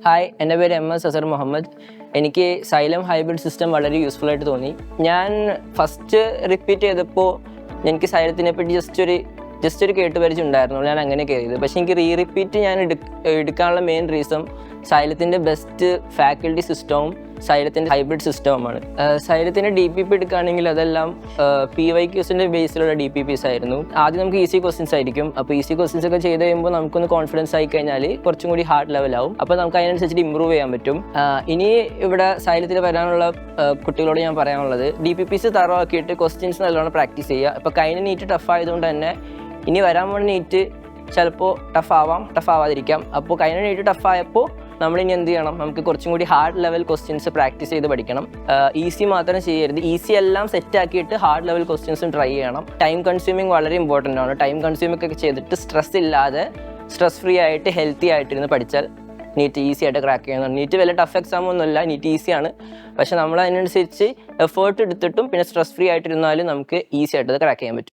Hi, എൻ്റെ പേര് MS അസർ മുഹമ്മദ്. എനിക്ക് സൈലം ഹൈബ്രിഡ് സിസ്റ്റം വളരെ യൂസ്ഫുൾ ആയിട്ട് തോന്നി. ഞാൻ ഫസ്റ്റ് റിപ്പീറ്റ് ചെയ്തപ്പോൾ എനിക്ക് സൈലത്തിനെ പറ്റി ജസ്റ്റ് ഒരു കേട്ടുപരിചയം ഉണ്ടായിരുന്നു. ഞാൻ അങ്ങനെ കയറിയത്. പക്ഷേ എനിക്ക് റിപ്പീറ്റ് ഞാൻ എടുക്കാനുള്ള മെയിൻ റീസൺ സൈലത്തിൻ്റെ ബെസ്റ്റ് ഫാക്കൽറ്റി സിസ്റ്റവും സൈലത്തിൻ്റെ ഹൈബ്രിഡ് സിസ്റ്റവുമാണ്. സൈലത്തിൻ്റെ DPP എടുക്കുകയാണെങ്കിൽ അതെല്ലാം PYQസിൻ്റെ ബേസിലുള്ള DPPs ആയിരുന്നു. ആദ്യം നമുക്ക് ഈസി ക്വസ്റ്റ്യൻസ് ആയിരിക്കും. അപ്പോൾ ഈസി ക്വസ്റ്റ്യൻസ് ഒക്കെ ചെയ്ത് കഴിയുമ്പോൾ നമുക്കൊന്ന് കോൺഫിഡൻസ് ആയി കഴിഞ്ഞാൽ കുറച്ചും കൂടി ഹാർഡ് ലെവലാവും. അപ്പോൾ നമുക്ക് അതിനനുസരിച്ചിട്ട് ഇമ്പ്രൂവ് ചെയ്യാൻ പറ്റും. ഇനി ഇവിടെ സൈലത്തിൽ വരാനുള്ള കുട്ടികളോട് ഞാൻ പറയാനുള്ളത്, DPPs തറവാക്കിയിട്ട് ക്വസ്റ്റ്യൻസ് നല്ലോണം പ്രാക്ടീസ് ചെയ്യുക. ഇപ്പോൾ കഴിഞ്ഞ നീറ്റ് ടഫ് ആയതുകൊണ്ട് തന്നെ ഇനി വരാൻ പോകുന്ന നീറ്റ് ചിലപ്പോൾ ടഫ് ആവാതിരിക്കാം. അപ്പോൾ കഴിഞ്ഞ നീറ്റ് ടഫ് ആയപ്പോൾ നമ്മളിനി എന്ത് ചെയ്യണം, നമുക്ക് കുറച്ചും കൂടി ഹാർഡ് ലെവൽ ക്വസ്റ്റ്യൻസ് പ്രാക്ടീസ് ചെയ്ത് പഠിക്കണം. ഈസി മാത്രം ചെയ്യരുത്, ഈസി എല്ലാം സെറ്റ് ആക്കിയിട്ട് ഹാർഡ് ലെവൽ ക്വസ്റ്റ്യൻസും ട്രൈ ചെയ്യണം. ടൈം കൺസ്യൂമിങ് വളരെ ഇമ്പോർട്ടൻ്റ് ആണ്. ടൈം കൺസ്യൂമിംഗ് ഒക്കെ ചെയ്തിട്ട് സ്ട്രെസ് ഇല്ലാതെ സ്ട്രെസ് ഫ്രീ ആയിട്ട് ഹെൽത്തി ആയിട്ടിരുന്ന് പഠിച്ചാൽ നീറ്റ് ഈസി ആയിട്ട് ക്രാക്ക് ചെയ്യുന്നുണ്ട്. നീറ്റ് വലിയ ടഫ് എക്സാം ഒന്നുമല്ല, നീറ്റ് ഈസിയാണ്. പക്ഷെ നമ്മൾ അതിനനുസരിച്ച് എഫേർട്ട് എടുത്തിട്ടും പിന്നെ സ്ട്രെസ് ഫ്രീ ആയിട്ടിരുന്നാലും നമുക്ക് ഈസി ആയിട്ട് അത് ക്രാക്ക് ചെയ്യാൻ പറ്റും.